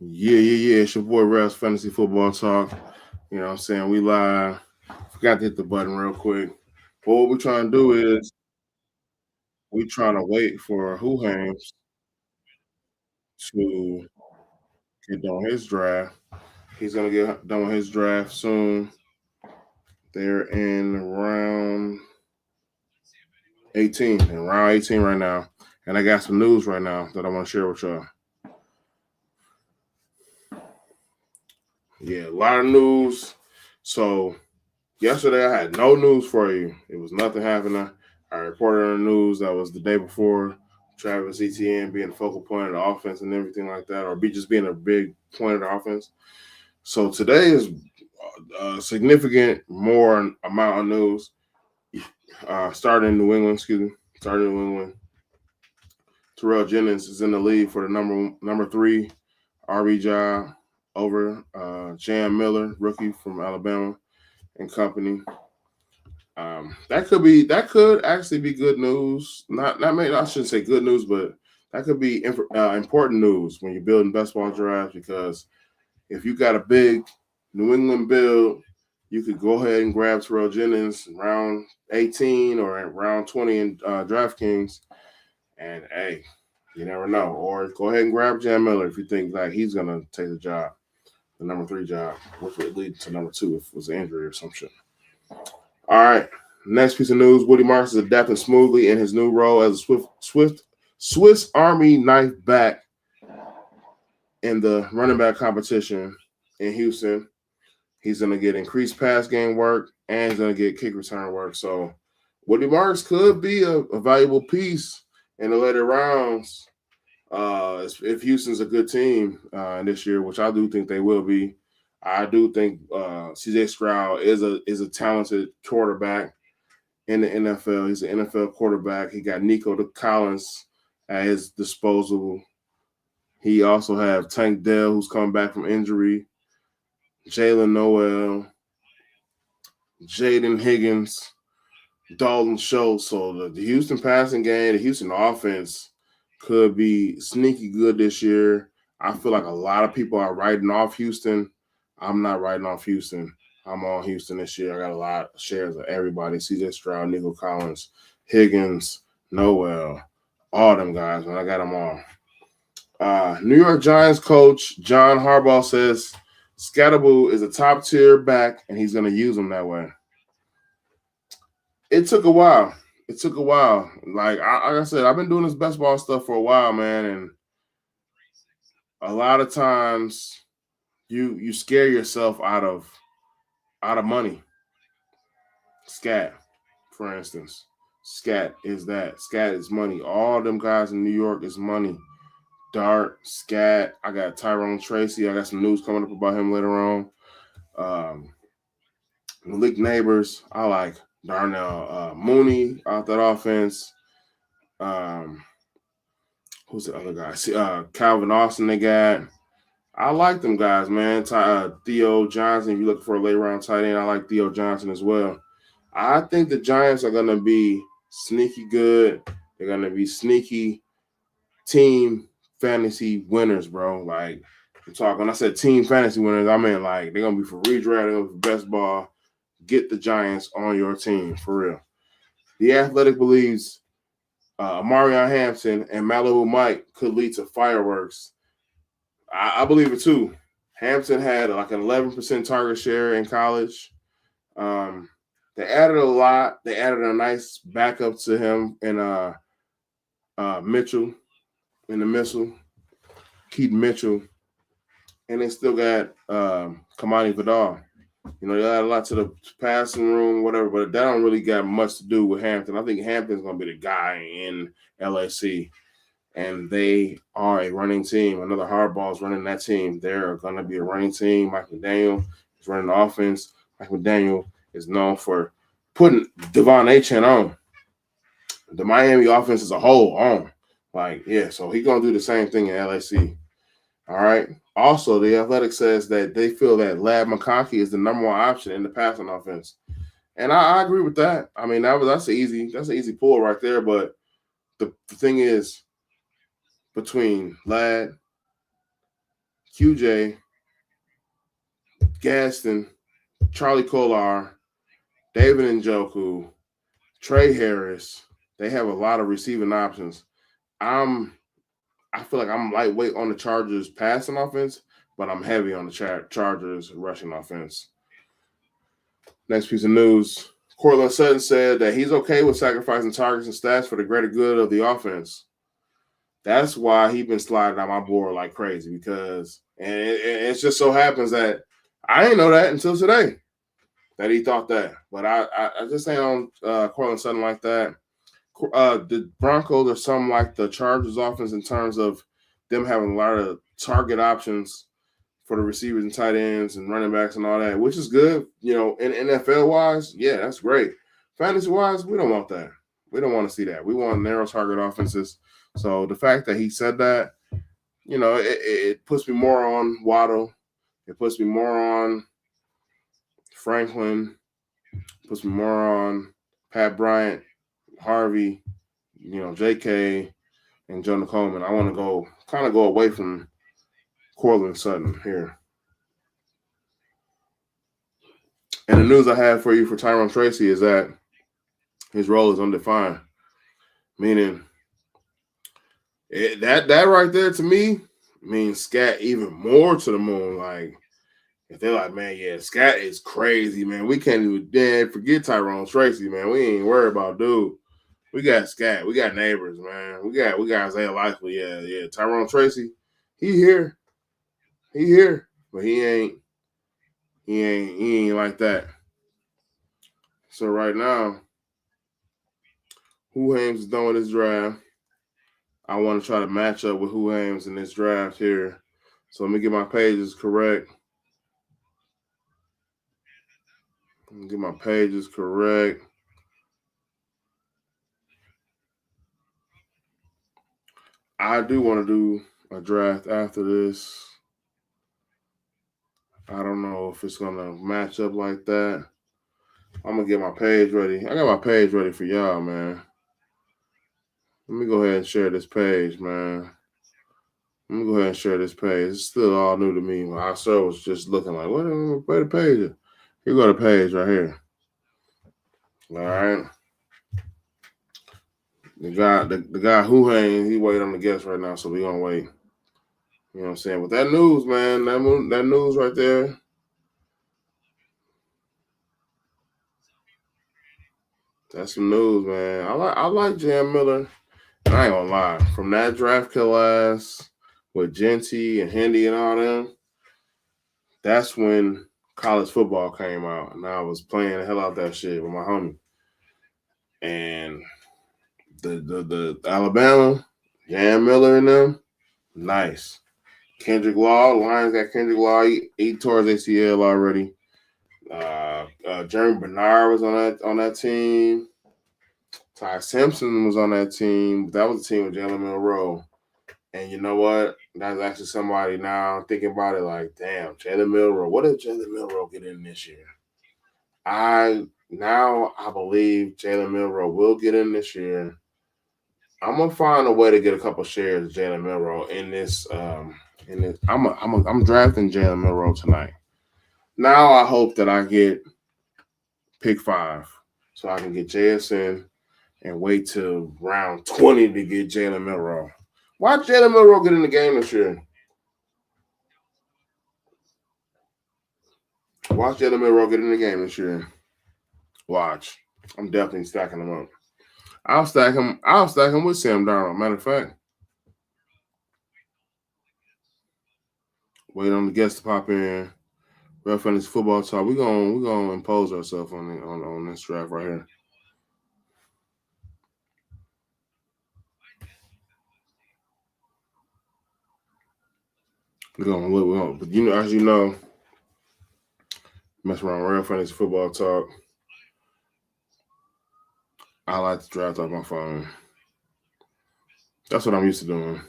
Yeah. It's your boy Refs Fantasy Football Talk. You know what I'm saying? We live. Forgot to hit the button real quick. But what we're trying to do is we trying to wait for Who Hames to get done with his draft. He's gonna get done with his draft soon. They're in round 18. In round 18 right now. And I got some news right now that I want to share with y'all. Yeah, a lot of news. So yesterday, I had no news for you. It was nothing happening. I reported on the news that was the day before Travis Etienne being the focal point of the offense and everything like that, or be just being a big point of the offense. So today is a significant more amount of news. Starting in New England, excuse me, starting in New England. Terrell Jennings is in the lead for the number three RB job over Jan Miller, rookie from Alabama and company. That could actually be good news. Not maybe I shouldn't say good news, but that could be important news when you're building best ball drafts because if you got a big New England build, you could go ahead and grab Terrell Jennings in round 18 or at round 20 in DraftKings, and hey, you never know. Or go ahead and grab Jan Miller if you think like he's gonna take the job, the number three job, which would lead to number two if it was an injury or some shit. All right. Next piece of news: Woody Marks is adapting smoothly in his new role as a Swiss Army knife back in the running back competition in Houston. He's going to get increased pass game work and he's going to get kick return work. So Woody Marks could be a valuable piece in the later rounds if Houston's a good team this year, which I do think they will be. I do think CJ Stroud is a talented quarterback in the NFL. He's an NFL quarterback. He got Nico Collins at his disposal. He also have Tank Dell, who's coming back from injury, Jalen Noel, Jaden Higgins, Dalton Schultz. So the Houston passing game, the Houston offense could be sneaky good this year. I feel like a lot of people are writing off Houston. I'm not writing off Houston. I'm on Houston this year. I got a lot of shares of everybody. CJ Stroud, Nico Collins, Higgins, Noel, all them guys, man. I got them all. New York Giants coach John Harbaugh says Scatterboo is a top tier back and he's going to use him that way. It took a while. It took a while. Like I said, I've been doing this best ball stuff for a while, man, and a lot of times you scare yourself out of money. Scat, for instance. Scat is that. Scat is money. All them guys in New York is money. Dart, Scat. I got Tyrone Tracy. I got some news coming up about him later on. Malik Neighbors. I like Darnell Mooney out that offense. Um, who's the other guy? Calvin Austin they got. I like them guys, man. Theo Johnson, if you're looking for a late round tight end, I like Theo Johnson as well. I think the Giants are going to be sneaky good. They're going to be sneaky team fantasy winners, bro. Like, I'm talking, when I said team fantasy winners, I mean, like, they're going to be for redraft, they're going to be for best ball. Get the Giants on your team, for real. The Athletic believes Marion Hampton and Malibu Mike could lead to fireworks. I believe it too. Hampton had like an 11% target share in college. They added a lot. They added a nice backup to him in Mitchell in the missile, Keaton Mitchell, and they still got Kamani Vidal. You know, they add a lot to the passing room, whatever, but that don't really got much to do with Hampton. I think Hampton's going to be the guy in LAC, and they are a running team. Another Hardball's running that team. They're going to be a running team. Mike McDaniel is running the offense. Mike McDaniel is known for putting Devon Achane on. The Miami offense as a whole on. Like, yeah, so he's going to do the same thing in LAC. All right. Also, the Athletic says that they feel that Lab McConkey is the number one option in the passing offense, and I agree with that. I mean, that's an easy pull right there. But the thing is, between Lad, QJ, Gaston, Charlie Kolar, David Njoku, Trey Harris. They have a lot of receiving options. I feel like I'm lightweight on the Chargers passing offense, but I'm heavy on the Chargers rushing offense. Next piece of news. Cortland Sutton said that he's okay with sacrificing targets and stats for the greater good of the offense. That's why he's been sliding on my board like crazy because it just so happens that I didn't know that until today that he thought that. But I just ain't on Cortland Sutton like that. The Broncos are something like the Chargers offense in terms of them having a lot of target options for the receivers and tight ends and running backs and all that, which is good. You know, in NFL wise, yeah, that's great. Fantasy wise, we don't want that. We don't want to see that. We want narrow target offenses. So the fact that he said that, you know, it puts me more on Waddle. It puts me more on Franklin. Puts me more on Pat Bryant, Harvey, you know, J.K. and Jonah Coleman. I want to go away from Cortland Sutton here. And the news I have for you for Tyrone Tracy is that his role is undefined, meaning that right there to me means Scat even more to the moon. Like if they're like, man, yeah, Scat is crazy, man. We can't even forget Tyrone Tracy, man. We ain't worried about dude. We got Scat. We got neighbors, man. We got Isaiah Likely. Yeah. Tyrone Tracy, he here. But he ain't like that. So right now, who Hames is done with his draft. I want to try to match up with who Hames in this draft here. So let me get my pages correct. Get my pages correct. I do want to do a draft after this. I don't know if it's going to match up like that. I'm going to get my page ready. I got my page ready for y'all, man. Let me go ahead and share this page, man. Let me go ahead and share this page. It's still all new to me. I sure was just looking like, where the page is? Here go the page right here. All right. The guy who hangs, he waiting on the guest right now, so we gonna wait. You know what I'm saying? But that news, man, that news right there. That's some news, man. I like Jam Miller. And I ain't gonna lie. From that draft class with Genty and Hendy and all them, that's when college football came out. And I was playing the hell out that shit with my homie. And the Alabama, Jam Miller and them, nice. Kendrick Law, Lions got Kendrick Law. He tore his ACL already. Jeremy Bernard was on that team. Ty Simpson was on that team. That was a team with Jalen Milroe. And you know what? That's actually somebody now thinking about it like, damn, Jalen Milroe. What did Jalen Milroe get in this year? I believe Jalen Milroe will get in this year. I'm gonna find a way to get a couple shares of Jalen Milroe in this. I'm drafting Jalen Milroe tonight. Now I hope that I get pick 5 so I can get JSN and wait till round 20 to get Jalen Milroe. Why Jalen Milroe get in the game this year? Watch Jalen Milroe get in the game this year. Watch. I'm definitely stacking him up. I'll stack him with Sam Darnold. Matter of fact. Wait on the guests to pop in. Real Fantasy Football Talk. We're gonna impose ourselves on this draft right here. We're gonna but you know, as you know, mess around Real Fantasy Football Talk. I like to draft off my phone. That's what I'm used to doing.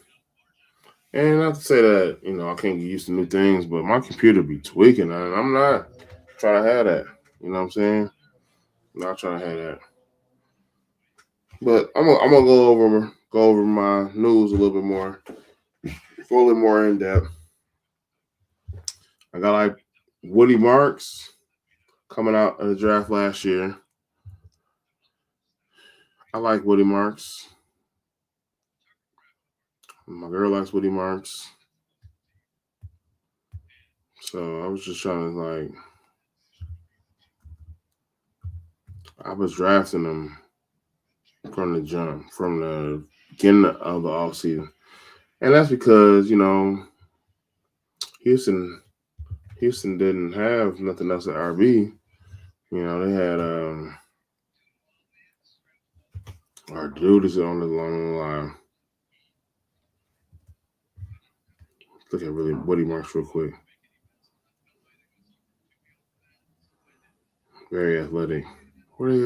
And not to say that, you know, I can't get used to new things, but my computer be tweaking, and I'm not trying to have that. You know what I'm saying? I'm not trying to have that. But I'm gonna go over my news a little bit more, go a little more in depth. I got like Woody Marks coming out of the draft last year. I like Woody Marks. My girl likes Woody Marks. So I was just trying to like, I was drafting them from the jump, from the beginning of the offseason. And that's because, Houston Houston didn't have nothing else at RB. They had our dude is on the long line. Look at really Woody Marks real quick. Very athletic. Where they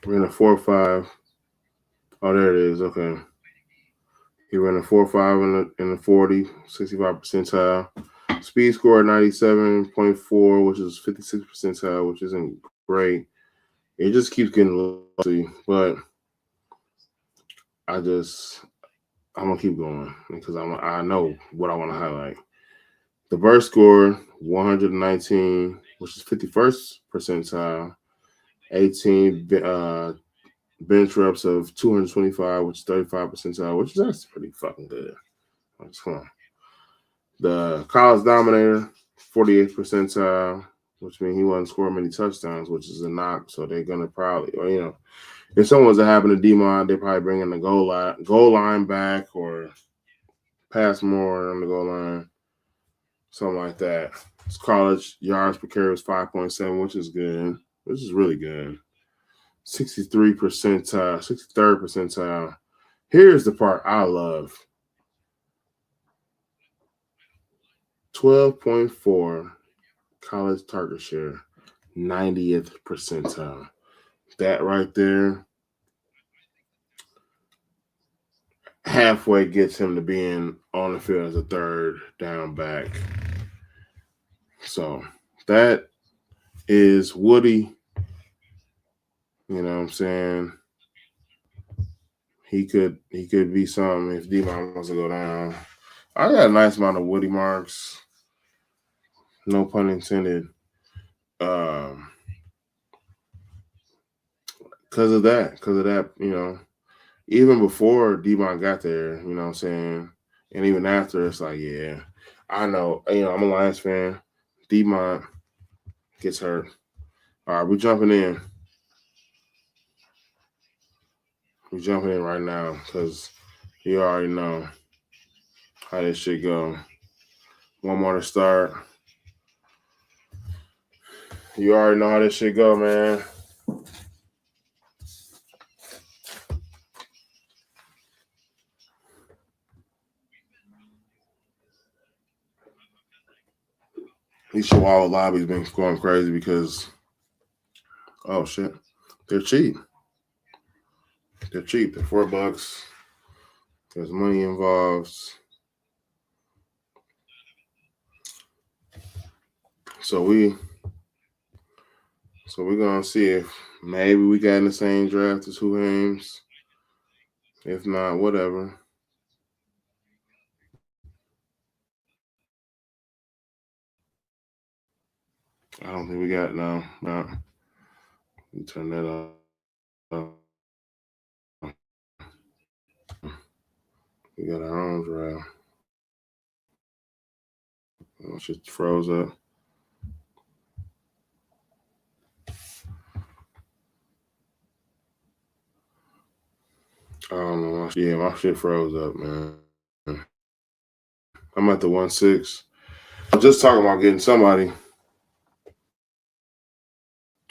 we're in a 4.5. Oh, there it is. Okay. He ran a 4.5 in the 40, 65 percentile. Speed score 97.4, which is 56 percentile, which isn't great. It just keeps getting low, but I'm gonna keep going because I know what I want to highlight. The burst score 119, which is 51st percentile. 18 bench reps of 225, which is 35 percentile, which is actually pretty fucking good. Come on. The college dominator 48th percentile, which means he wasn't scoring many touchdowns, which is a knock. So they're gonna probably, if someone's to happen to D-Mod, they probably bring in the goal line back or pass more on the goal line, something like that. His college yards per carry was 5.7, which is good. Which is really good. 63 percentile, 63rd percentile. Here's the part I love. 12.4 college target share, 90th percentile. That right there halfway gets him to being on the field as a third down back. So that is Woody. You know what I'm saying? He could be something if D-Mon wants to go down. I got a nice amount of Woody Marks. No pun intended. Because of that, even before D-Mon got there, you know what I'm saying? And even after, it's like, yeah, I know, I'm a Lions fan. D-Mon gets hurt. All right, we're jumping in. We're jumping in right now because you already know how this shit go. One more to start. You already know how this shit go, man. These Chihuahua lobbies been going crazy because, oh shit, they're cheap. They're cheap. They're $4. There's money involved. So we're gonna see if maybe we got in the same draft as Who Hames. If not, whatever. I don't think we got no. Let me turn that off. We got our own draft. Oh, shit froze up. I don't know. Yeah, my shit froze up, man. I'm at the 1-6. I'm just talking about getting somebody.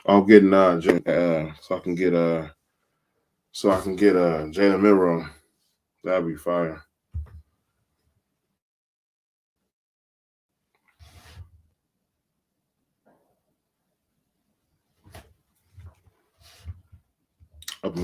I'm getting so I can get Jalen Milroe. That'd be fire. Up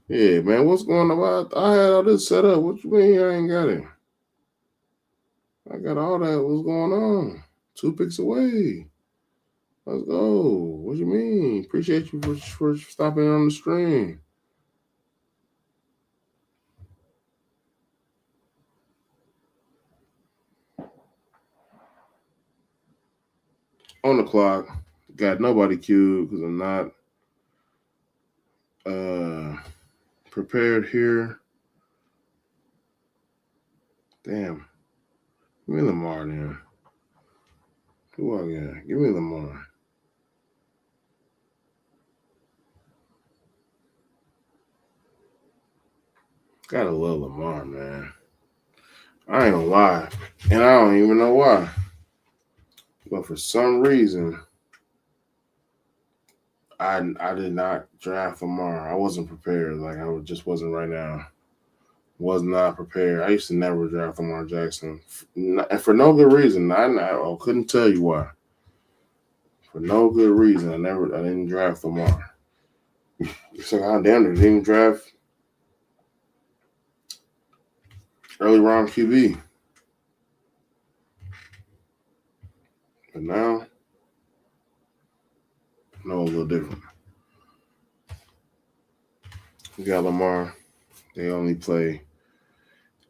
Yeah, man, what's going on? I had all this set up. What you mean I ain't got it? I got all that. What's going on? 2 picks away. Let's go. What you mean? Appreciate you for stopping on the stream. On the clock. Got nobody queued because I'm not prepared here. Damn. Give me Lamar then. Who I got? Give me Lamar. Gotta love Lamar, man. I ain't gonna lie. And I don't even know why. But for some reason, I did not draft Lamar. I wasn't prepared. Like I just wasn't right now. Was not prepared. I used to never draft Lamar Jackson, and for no good reason. I couldn't tell you why. For no good reason, I didn't draft Lamar. So God damn it, didn't draft early round QB. But now, no, a little different. We got Lamar. They only play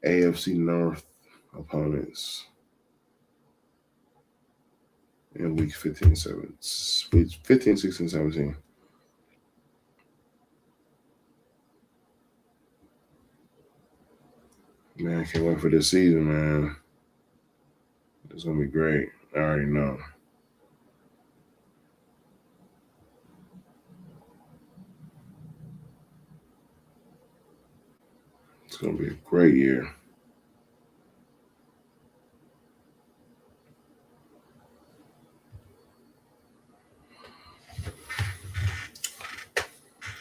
AFC North opponents in week 15, 16, 17. Man, I can't wait for this season, man. It's going to be great. I already know. It's going to be a great year.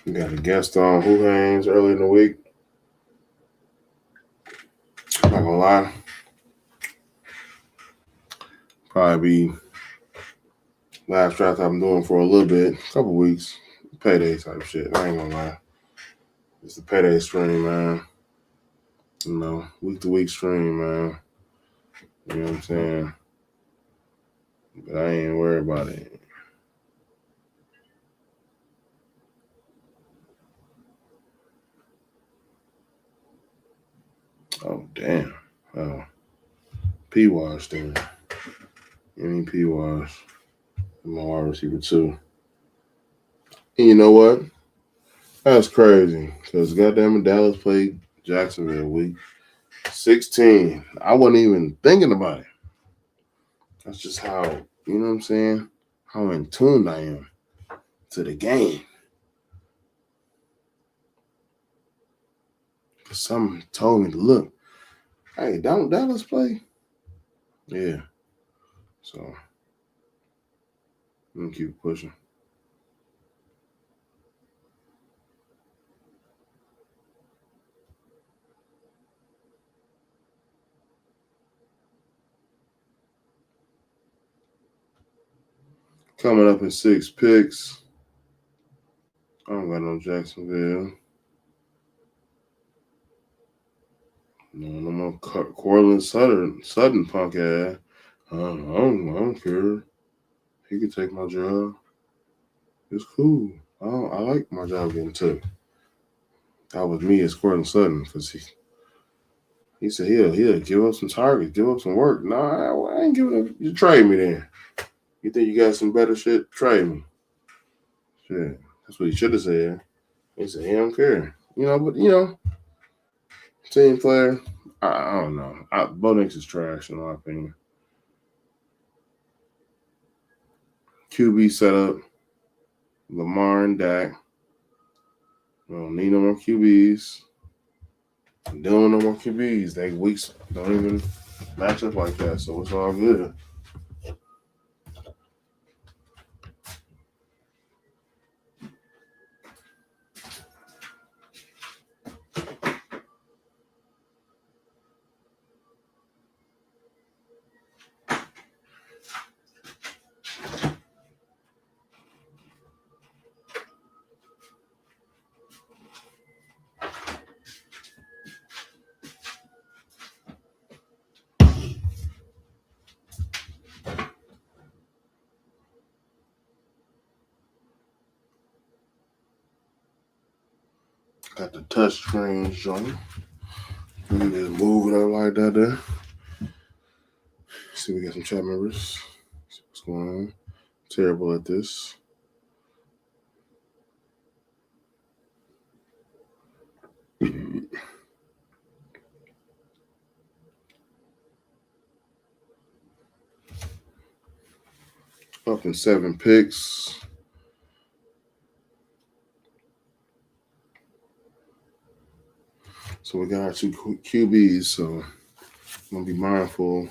We got a guest on Who Hangs early in the week. I'm not gonna lie. Probably be last draft I'm doing for a little bit, a couple weeks. Payday type shit. I ain't gonna lie. It's the payday stream, man. You know, week to week stream, man. You know what I'm saying? But I ain't worried about it. Oh, damn. Oh. P-Wash then. Any P-Wash. My wide receiver, too. And you know what? That's crazy. Because goddamn Dallas played Jacksonville week 16. I wasn't even thinking about it. That's just how, you know what I'm saying? How in tune I am to the game. Because someone told me to look. Hey, don't Dallas play? Yeah. So, I'm going to keep pushing. Coming up in 6 picks. I don't got no Jacksonville. No more Cortland Sutton punk ass. I don't care. He can take my job. It's cool. I like my job getting took. That was me as Cortland Sutton because he said he'll give up some targets, give up some work. No, I ain't giving up. You trade me then. You think you got some better shit? Trade me. Shit. That's what he should have said. He said he don't care. But team player, I don't know. Bo Nix is trash in my opinion. QB setup, Lamar and Dak. We don't need no more QBs. Doing no more QBs. They weeks don't even match up like that, so it's all good. Got the touch screen joint. You can just move it up like that there. See, we got some chat members. See what's going on. Terrible at this. Up in 7 picks. So we got our 2 QBs. So I'm gonna be mindful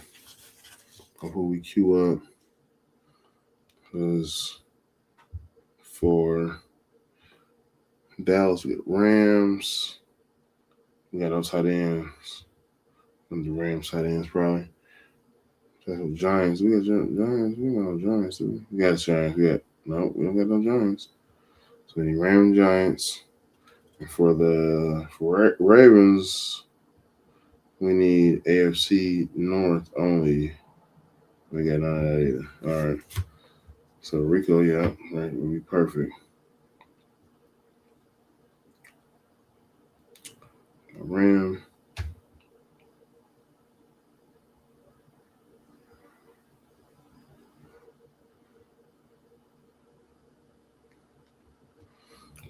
of who we queue up. Because for Dallas, we got Rams. We got those tight ends. And the Rams tight ends probably. Giants. We got Giants. We got no Giants. We got Giants. No, we don't got no Giants. So we need Rams, Giants. And for Ravens, we need AFC North only. We got none of that either. All right. So Rico, yeah, right, would be perfect. Ram.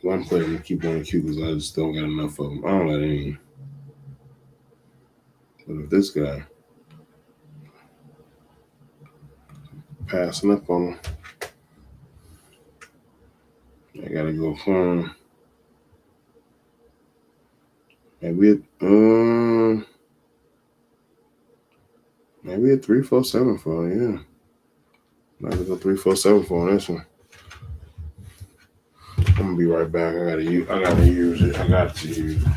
One player to keep on the queue because I just don't got enough of them. I don't let any. But if this guy passing up on him, I gotta go for him. Maybe a 3-4-7 for him, yeah. Might have to go 3-4-7 for on this one. I'm gonna be right back. I gotta use it. I got to use it.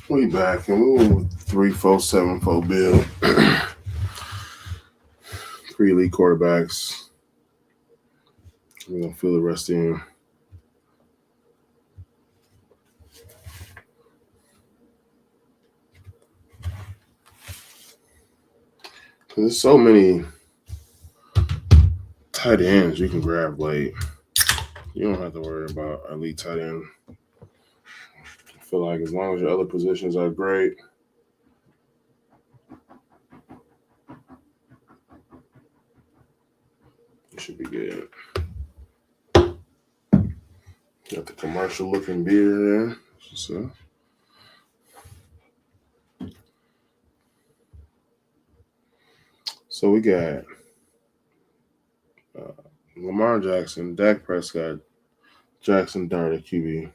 We back and we went with 3-4-7-4 build. 3 elite quarterbacks. We're gonna fill the rest in. There's so many tight ends you can grab late. You don't have to worry about elite tight end. I feel like as long as your other positions are great, you should be good. Got the commercial looking beer there. So we got Lamar Jackson, Dak Prescott, Jackson Dart at QB.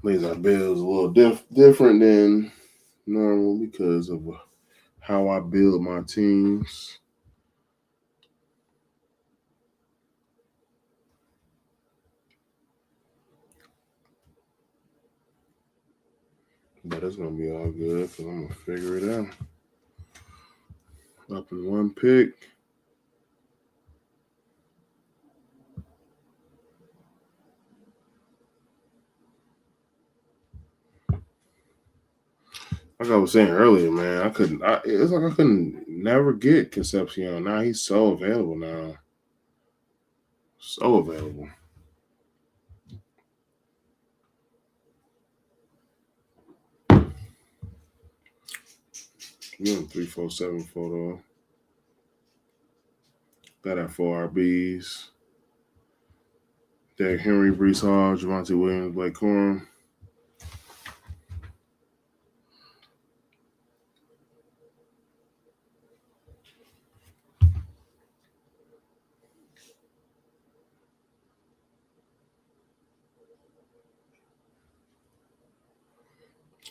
Lays our bills a little different than normal because of how I build my teams. But it's gonna be all good because I'm gonna figure it out. Up in one pick. Like I was saying earlier, man, it's like I couldn't never get Concepcion. Now he's so available now. So available. You know, 3-4-7 photo. Got that 4 RBs. Derrick Henry, Brees Hall, Javonte Williams, Blake Corum.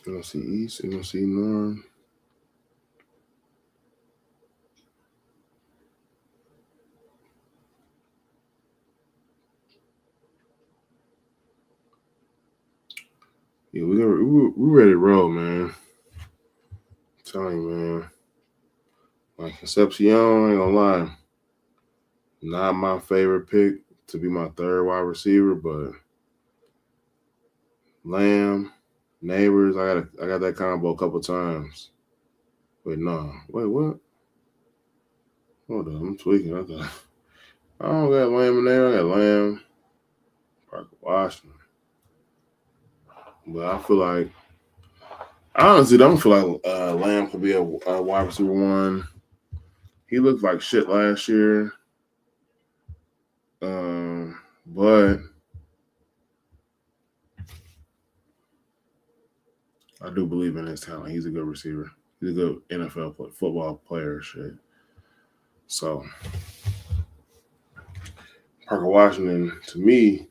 NFC East, NFC North. Yeah, we ready to roll, man. I'm telling you, man. Like Concepcion, I ain't gonna lie. Not my favorite pick to be my third wide receiver, but Lamb, Neighbors, I got that combo a couple times. Wait, no. Wait, what? Hold on, I'm tweaking. I don't got Lamb in there. I got Lamb, Parker Washington. But I feel like I honestly don't feel like Lamb could be a wide receiver one. He looked like shit last year. But I do believe in his talent. He's a good receiver. He's a good NFL football player. Shit. So Parker Washington, to me,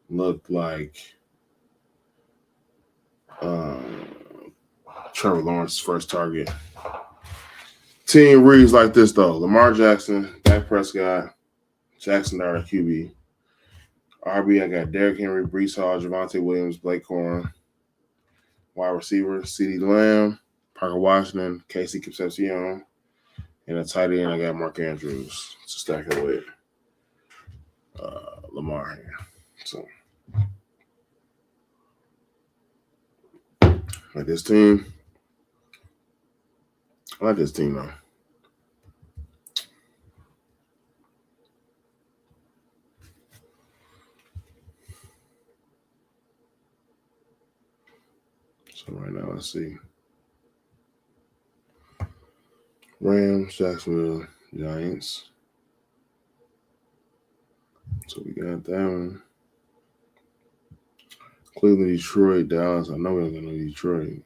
looked like Trevor Lawrence's first target. Team reads like this, though. Lamar Jackson, Dak Prescott, Jackson Dart, QB. RB, I got Derrick Henry, Brees Hall, Javonte Williams, Blake Corum. Wide receiver, CeeDee Lamb, Parker Washington, Casey Concepcion. And a tight end, I got Mark Andrews to stack it with Lamar here. So, like this team. I like this team, though. So right now, let's see. Rams, Jacksonville, Giants. So we got that one. Cleveland, Detroit, Dallas. I know we're going to Detroit.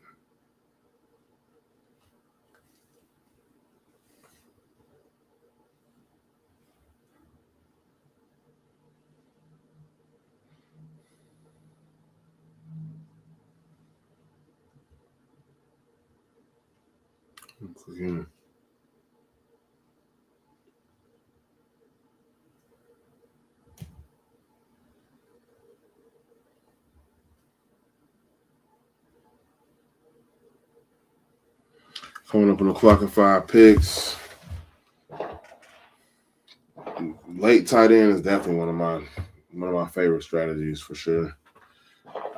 Yeah. Coming up on the clock at 5 picks. Late tight end is definitely one of my favorite strategies for sure.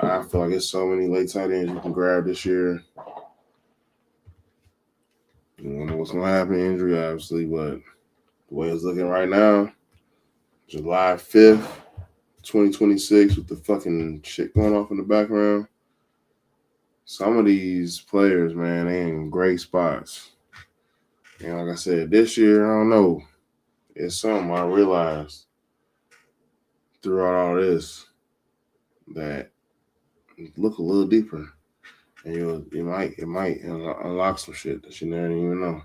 I feel like there's so many late tight ends you can grab this year. You don't know what's gonna happen, injury obviously, but the way it's looking right now, July 5th, 2026, with the fucking shit going off in the background. Some of these players, man, they in great spots. And like I said, this year, I don't know. It's something I realized throughout all this that look a little deeper. And it might unlock some shit that you never even know.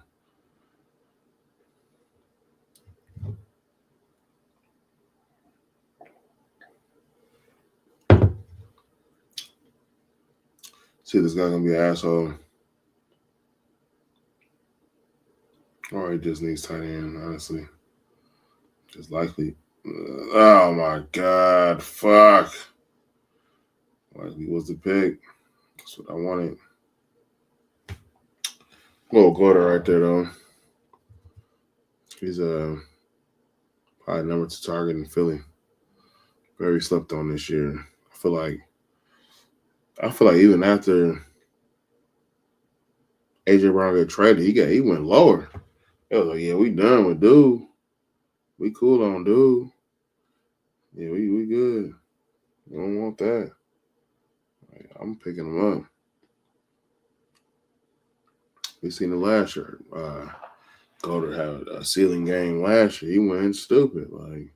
See, this guy gonna be an asshole. Or he just needs tight end, honestly. It's likely. Oh my God. Fuck. Likely was the pick. That's what I wanted. Little Gorder right there, though. He's probably number 2 target in Philly. Very slept on this year. I feel like even after AJ Brown got traded, he went lower. It was like, yeah, we done with dude. We cool on dude. Yeah, we good. We don't want that. I'm picking him up. We seen the last year. Goddard had a ceiling game last year. He went stupid. Like,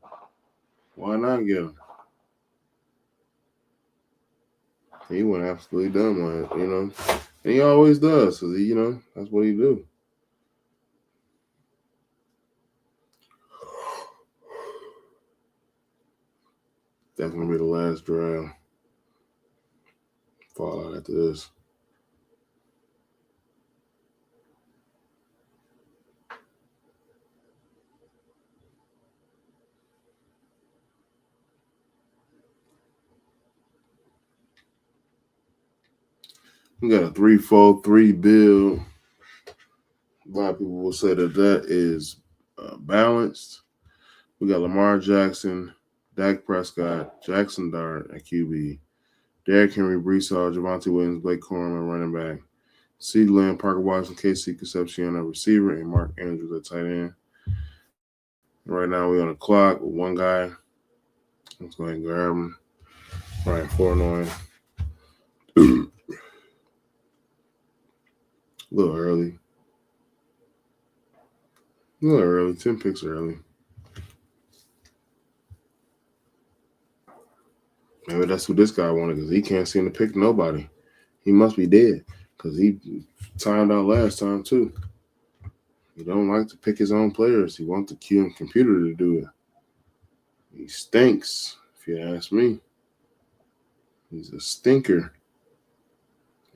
why not get him? He went absolutely dumb on it, And he always does, because that's what he do. Definitely be the last draft. Fallout after this. We got a 3-4-3 build. A lot of people will say that is balanced. We got Lamar Jackson, Dak Prescott, Jackson Dart at QB, Derrick Henry, Brees Hall, Javonte Williams, Blake Corum at running back, CeeDee Lamb, Parker Washington, Casey Concepcion at receiver, and Mark Andrews at tight end. Right now we're on the clock with one guy. Let's go ahead and grab him. Ryan Flournoy. A little early. 10 picks early. Maybe that's what this guy wanted because he can't seem to pick nobody. He must be dead because he timed out last time too. He don't like to pick his own players. He wants the computer to do it. He stinks, if you ask me. He's a stinker.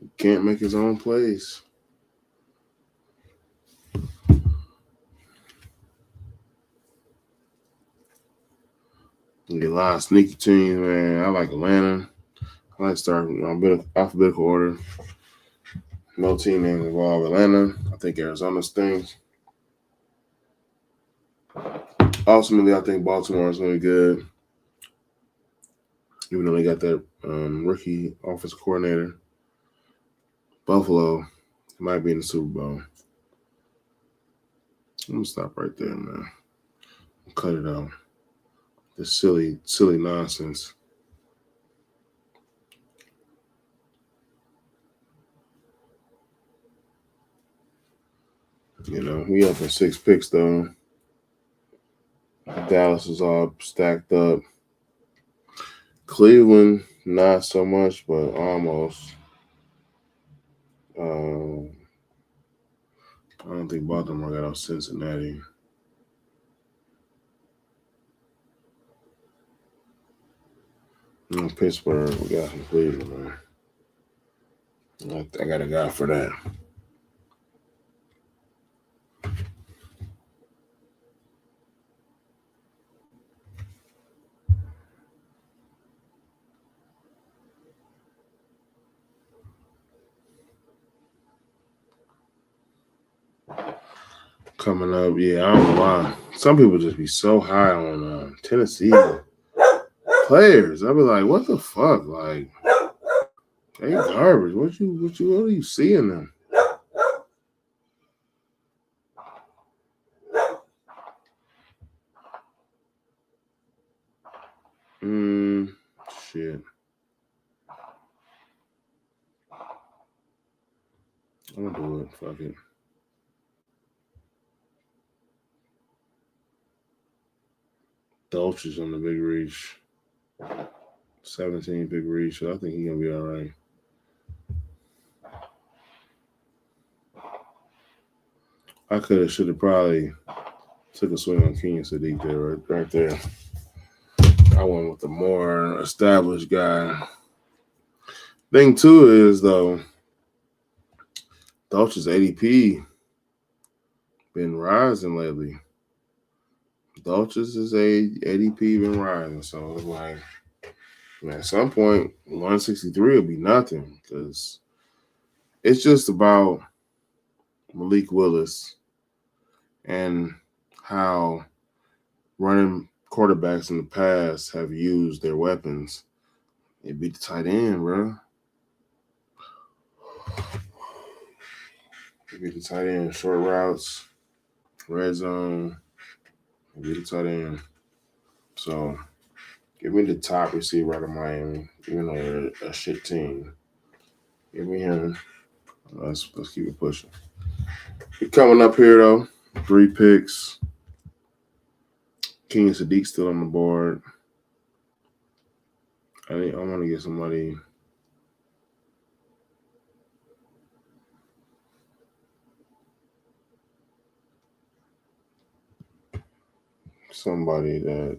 He can't make his own plays. You get a lot of sneaky teams, man. I like Atlanta. I like starting alphabetical order. No team names involved. Atlanta. I think Arizona stinks. Ultimately, I think Baltimore is going to be good. Even though they got that rookie offensive coordinator. Buffalo might be in the Super Bowl. I'm going to stop right there, man. Cut it out. This silly nonsense. We up in 6 picks, though. Dallas is all stacked up. Cleveland, not so much, but almost. I don't think Baltimore got out Cincinnati. Pittsburgh, we got some Cleveland, man. I got a guy for that. Coming up, yeah, I don't know why. Some people just be so high on Tennessee players. I be like, what the fuck? Like, they garbage. What are you seeing them? Shit. I'm gonna do it. Fuck it. Dolch is on the big reach. 17 big reach. So I think he's gonna be all right. I should have probably took a swing on Kenyon Sadiq there, right there. I went with the more established guy. Thing too is though, Dolce's ADP been rising lately. Dolce's ADP been rising, so it's like, man, at some point 163 will be nothing because it's just about Malik Willis and how running quarterbacks in the past have used their weapons. It beat the tight end, bro. It beat the tight end, short routes, red zone. It beat the tight end. So give me the top receiver out of Miami, even though they're a shit team. Give me him. Let's keep it pushing. We're coming up here though. 3 picks. King and Sadiq still on the board. I want to get somebody. Somebody that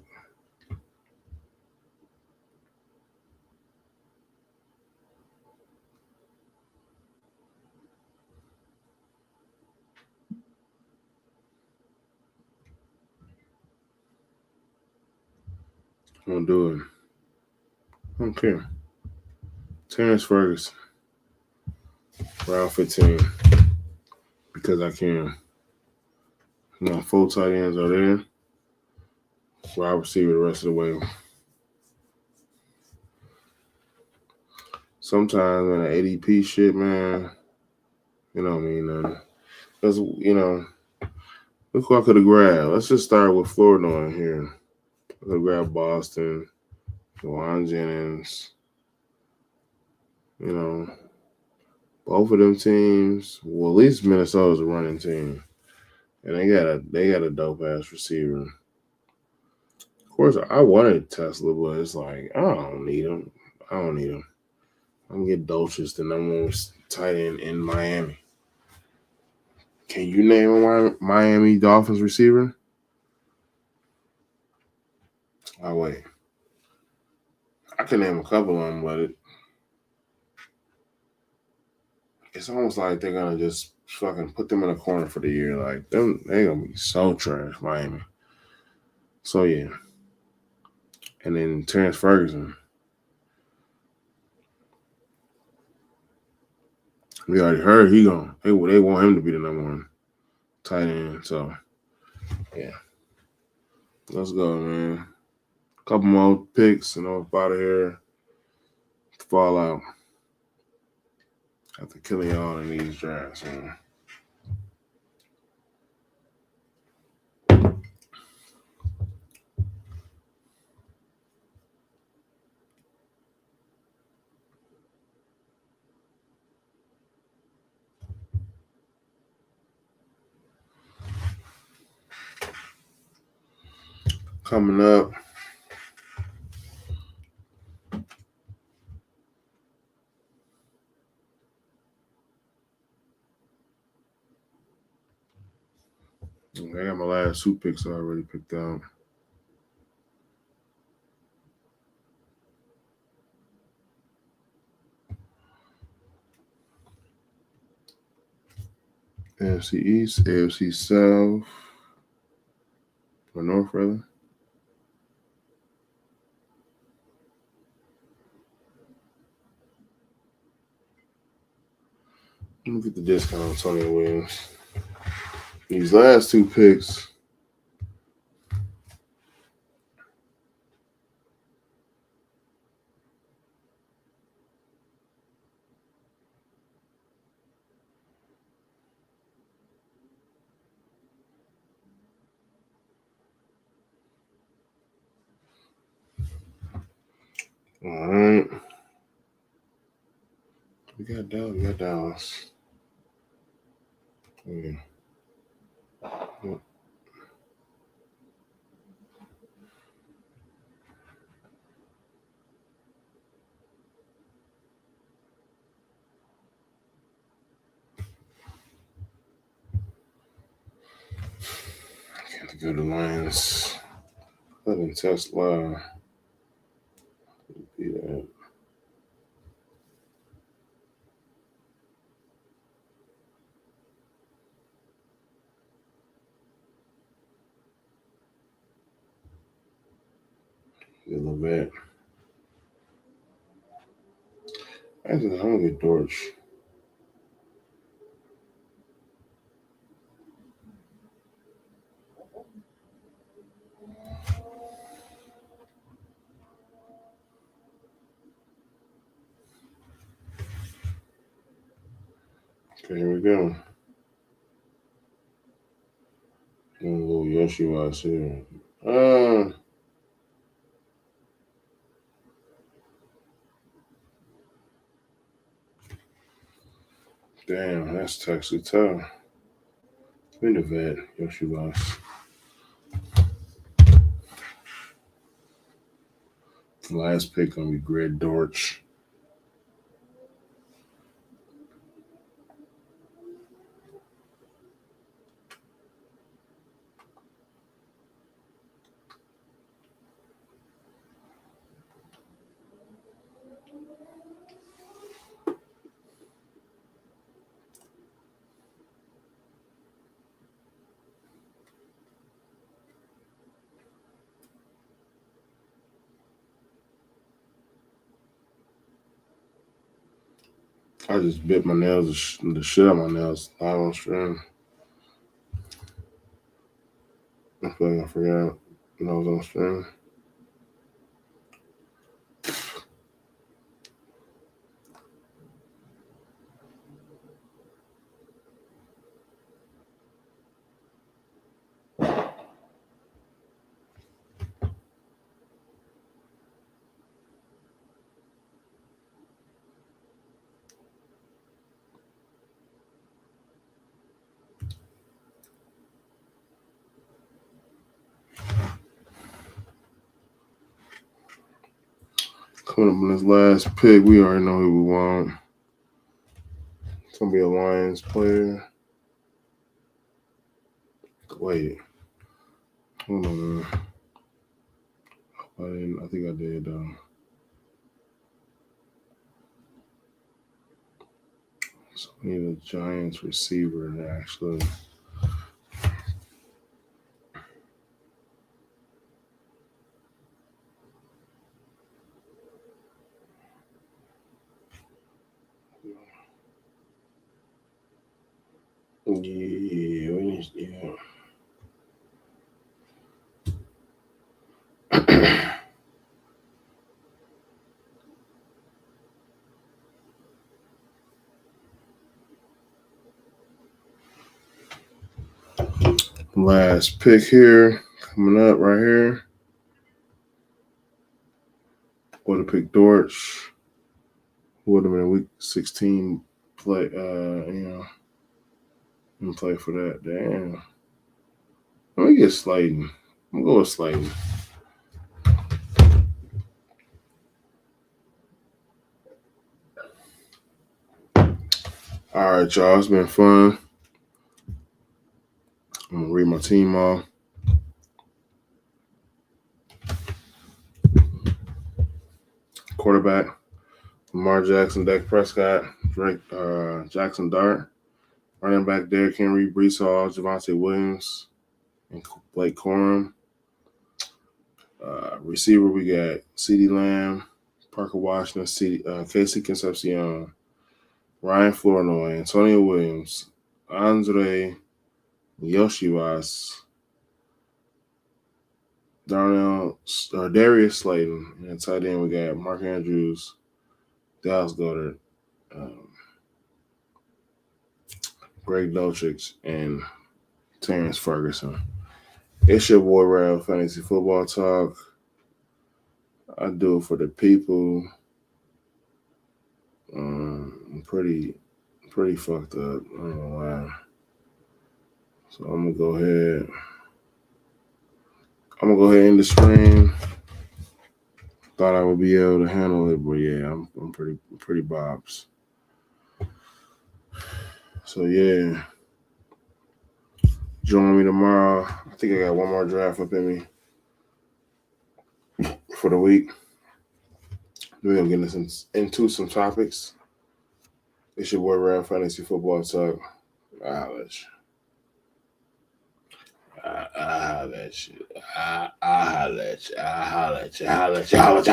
won't do it. I don't care. Terrence Ferguson, round 15, because I can. Full tight ends are there. Wide receiver the rest of the way. Sometimes in the ADP shit, man, you don't mean nothing. Because, look who I could have grabbed. Let's just start with Florida on here. I could have grabbed Boston, Juwan Jennings. Both of them teams. Well, at least Minnesota's a running team, and they got a dope ass receiver. Of course, I wanted Tesla, but it's like I don't need him. I'm gonna get Dolchis, the number one tight end in Miami. Can you name a Miami Dolphins receiver? Oh wait, I can name a couple of them, but it's almost like they're gonna just fucking put them in a corner for the year. Like they gonna be so trash, Miami. So yeah, and then Terrence Ferguson. We already heard they want him to be the number one tight end. So yeah, let's go, man. Couple more picks and I'm up out of here. Fall out after killing all in these drafts, man. Coming up, I got my last 2 picks already picked out. AFC East, AFC South, or North, rather. Let me get the discount on Tony Williams. These last 2 picks. All right. We got Dallas. Yeah. Can't go to Lions. Letting Tesla be that. Get a little bit. Actually, I'm gonna get Dortch. Okay, here we go. A little Yoshi was here. Damn, that's Texas tough. In the vet, Yoshi was. Last pick gonna be Greg Dortch. I just bit my nails, the shit out of my nails, live on stream. I feel like I forgot when I was on stream. Coming up on this last pick, we already know who we want. It's gonna be a Lions player. Wait. Hold on, man. I think I did. So we need a Giants receiver, actually. Yeah. Last pick here, coming up right here. Would have picked Dortch. Would have been week 16 play. And play for that. Damn. Let me get Slayton. I'm going with Slayton. All right, y'all. It's been fun. I'm going to read my team off. Quarterback, Lamar Jackson, Dak Prescott, Jackson Dart. Running back, Derrick Henry, Brees Hall, Javonte Williams, and Blake Corum. Receiver, we got CeeDee Lamb, Parker Washington, Casey Concepcion, Ryan Flournoy, Antonio Williams, Andre Yoshiwas, Darius Slayton, and tight end we got Mark Andrews, Dallas Goedert, Greg Dulcich, and Terrence Ferguson. It's your boy Ralph, Fantasy Football Talk. I do it for the people. I'm pretty fucked up. I ain't gonna lie. So I'm gonna go ahead and end the stream. Thought I would be able to handle it, but yeah, I'm pretty bobs. So yeah. Join me tomorrow. I think I got one more draft up in me for the week. We're gonna get into some topics. It's your boy Ralph, Fantasy Football Talk. I'll let you. holler at you. I holler at you. I holler at you. Holler at you. Holler at you.